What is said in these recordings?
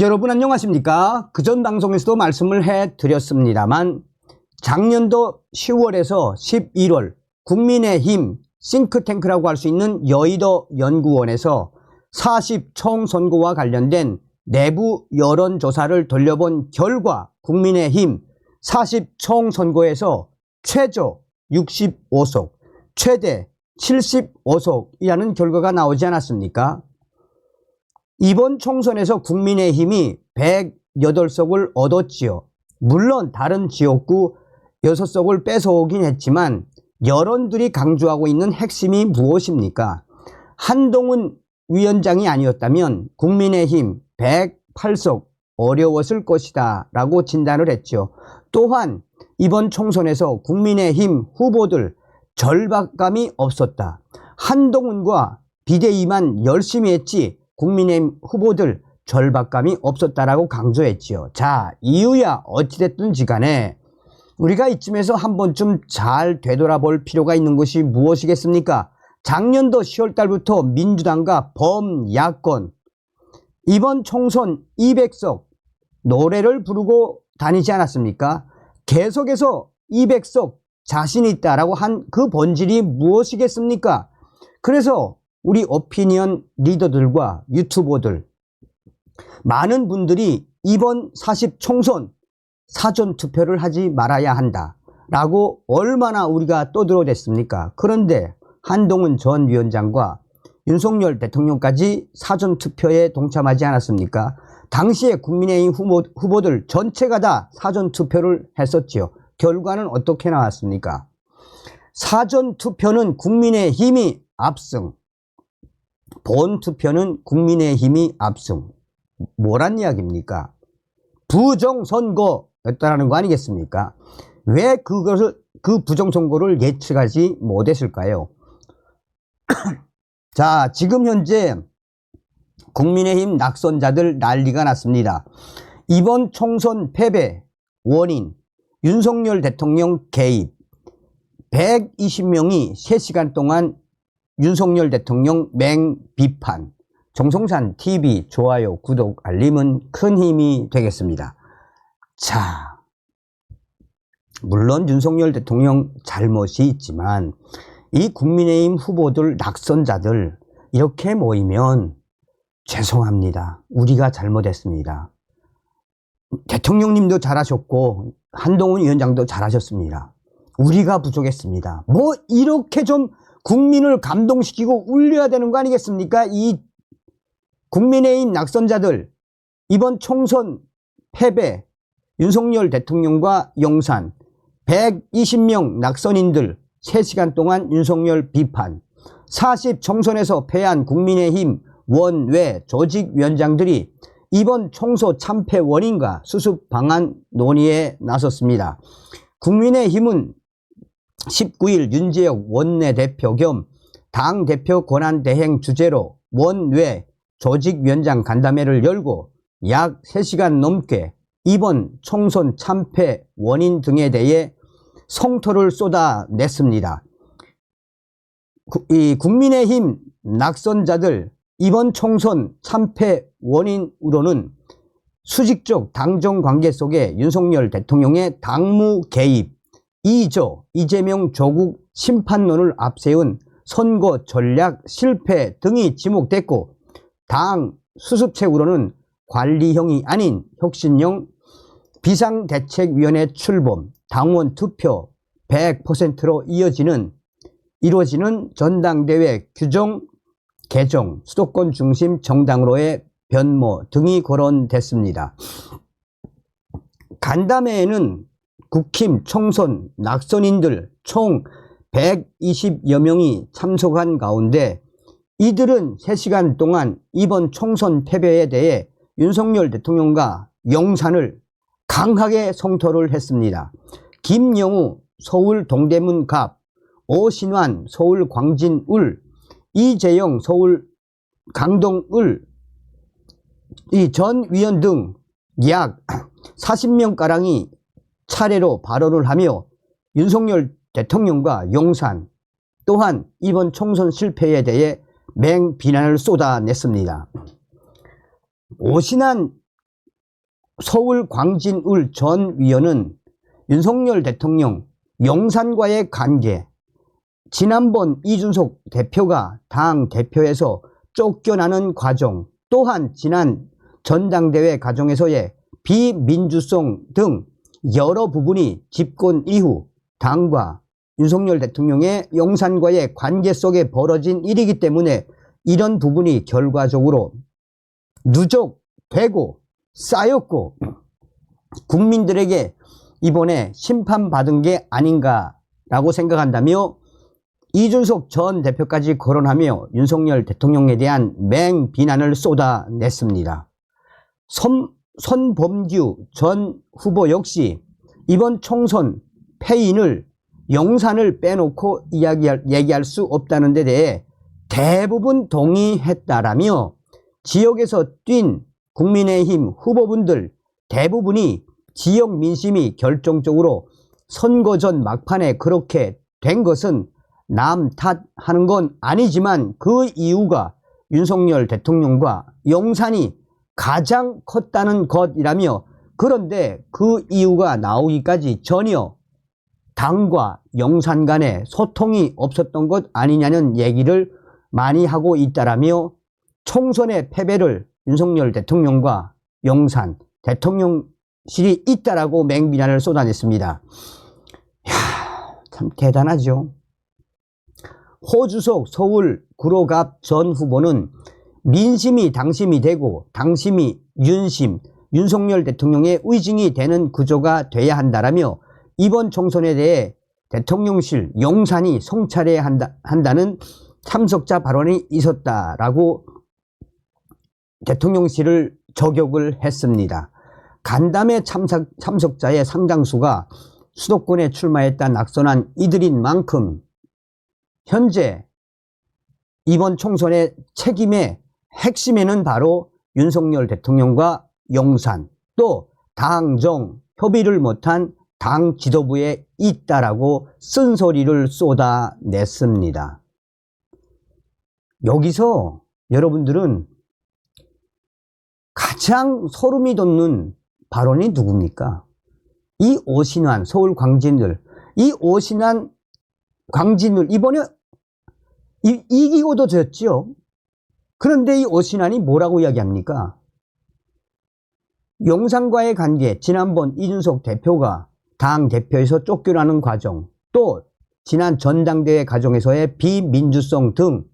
여러분 안녕하십니까? 그전 방송에서도 말씀을 해드렸습니다만 작년도 10월에서 11월 국민의힘 싱크탱크라고 할 수 있는 여의도 연구원에서 40총선거와 관련된 내부 여론조사를 돌려본 결과 국민의힘 40총선거에서 최저 65석, 최대 75석이라는 결과가 나오지 않았습니까? 이번 총선에서 국민의힘이 108석을 얻었지요. 물론 다른 지역구 6석을 뺏어오긴 했지만 여론들이 강조하고 있는 핵심이 무엇입니까? 한동훈 위원장이 아니었다면 국민의힘 108석 어려웠을 것이다 라고 진단을 했죠. 또한 이번 총선에서 국민의힘 후보들 절박감이 없었다. 한동훈과 비대위만 열심히 했지 국민의힘 후보들 절박감이 없었다라고 강조했지요. 자, 이유야 어찌됐든지 간에 우리가 이쯤에서 한 번쯤 잘 되돌아볼 필요가 있는 것이 무엇이겠습니까? 작년도 10월 달부터 민주당과 범야권 이번 총선 200석 노래를 부르고 다니지 않았습니까? 계속해서 200석 자신 있다라고 한 그 본질이 무엇이겠습니까? 그래서 우리 오피니언 리더들과 유튜버들 많은 분들이 이번 40총선 사전투표를 하지 말아야 한다 라고 얼마나 우리가 떠들어댔습니까? 그런데 한동훈 전 위원장과 윤석열 대통령까지 사전투표에 동참하지 않았습니까? 당시에 국민의힘 후보들 전체가 다 사전투표를 했었지요. 결과는 어떻게 나왔습니까? 사전투표는 국민의힘이 압승, 본투표는 국민의힘이 압승. 뭐란 이야기입니까? 부정선거였다라는 거 아니겠습니까? 왜 그 부정선거를 예측하지 못했을까요? 자, 지금 현재 국민의힘 낙선자들 난리가 났습니다. 이번 총선 패배 원인 윤석열 대통령 개입. 120명이 3시간 동안 윤석열 대통령 맹비판. 정성산 TV 좋아요, 구독, 알림은 큰 힘이 되겠습니다. 자, 물론 윤석열 대통령 잘못이 있지만 이 국민의힘 후보들 낙선자들 이렇게 모이면 죄송합니다. 우리가 잘못했습니다. 대통령님도 잘하셨고 한동훈 위원장도 잘하셨습니다. 우리가 부족했습니다. 뭐 이렇게 좀 국민을 감동시키고 울려야 되는 거 아니겠습니까? 이 국민의힘 낙선자들 이번 총선 패배 윤석열 대통령과 용산 120명 낙선인들 3시간 동안 윤석열 비판 40총선에서 패한 국민의힘 원외 조직위원장들이 이번 총선 참패 원인과 수습 방안 논의에 나섰습니다. 국민의힘은 19일 윤재혁 원내대표 겸 당대표 권한대행 주재로 원외 조직위원장 간담회를 열고 약 3시간 넘게 이번 총선 참패 원인 등에 대해 성토를 쏟아냈습니다. 이 국민의힘 낙선자들 이번 총선 참패 원인으로는 수직적 당정관계 속에 윤석열 대통령의 당무 개입, 이재명 조국 심판론을 앞세운 선거 전략 실패 등이 지목됐고 당 수습책으로는 관리형이 아닌 혁신형 비상대책위원회 출범, 당원 투표 100%로 이루어지는 전당대회 규정 개정, 수도권 중심 정당으로의 변모 등이 거론됐습니다. 간담회에는 국힘 총선 낙선인들 총 120여 명이 참석한 가운데 이들은 3시간 동안 이번 총선 패배에 대해 윤석열 대통령과 용산을 강하게 성토를 했습니다. 김영우 서울 동대문 갑, 오신환 서울 광진을, 이재영 서울 강동을 이 전 위원 등 약 40명가량이 차례로 발언을 하며 윤석열 대통령과 용산 또한 이번 총선 실패에 대해 맹비난을 쏟아냈습니다. 오신환 서울 광진을 전 위원은 윤석열 대통령 용산과의 관계, 지난번 이준석 대표가 당 대표에서 쫓겨나는 과정, 또한 지난 전당대회 과정에서의 비민주성 등 여러 부분이 집권 이후 당과 윤석열 대통령의 용산과의 관계 속에 벌어진 일이기 때문에 이런 부분이 결과적으로 누적되고 쌓였고 국민들에게 이번에 심판받은 게 아닌가라고 생각한다며 이준석 전 대표까지 거론하며 윤석열 대통령에 대한 맹비난을 쏟아냈습니다. 손범규 전 후보 역시 이번 총선 패인을 용산을 빼놓고 얘기할 수 없다는 데 대해 대부분 동의했다라며 지역에서 뛴 국민의힘 후보분들 대부분이 지역 민심이 결정적으로 선거 전 막판에 그렇게 된 것은 남 탓하는 건 아니지만 그 이유가 윤석열 대통령과 용산이 가장 컸다는 것이라며, 그런데 그 이유가 나오기까지 전혀 당과 용산 간에 소통이 없었던 것 아니냐는 얘기를 많이 하고 있다라며 총선의 패배를 윤석열 대통령과 용산 대통령실이 있다라고 맹비난을 쏟아냈습니다. 이야, 참 대단하죠. 호주석 서울 구로갑 전 후보는 민심이 당심이 되고 당심이 윤심, 윤석열 대통령의 의징이 되는 구조가 돼야 한다라며 이번 총선에 대해 대통령실 용산이 성찰해야 한다는 참석자 발언이 있었다라고 대통령실을 저격을 했습니다. 간담회 참석자의 상당수가 수도권에 출마했다 낙선한 이들인 만큼 현재 이번 총선의 책임의 핵심에는 바로 윤석열 대통령과 용산, 또 당정 협의를 못한 당 지도부에 있다라고 쓴소리를 쏟아냈습니다. 여기서 여러분들은 가장 소름이 돋는 발언이 누굽니까? 이 오신환 서울 광진을, 이 오신환 광진을 이번에 이기고도 졌죠. 그런데 이 오신환이 뭐라고 이야기합니까? 용산과의 관계, 지난번 이준석 대표가 당 대표에서 쫓겨나는 과정, 또 지난 전당대회 과정에서의 비민주성 등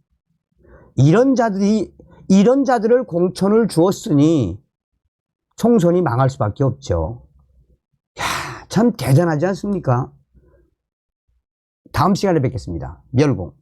이런 자들을 공천을 주었으니 총선이 망할 수밖에 없죠. 야, 참 대단하지 않습니까? 다음 시간에 뵙겠습니다. 멸공.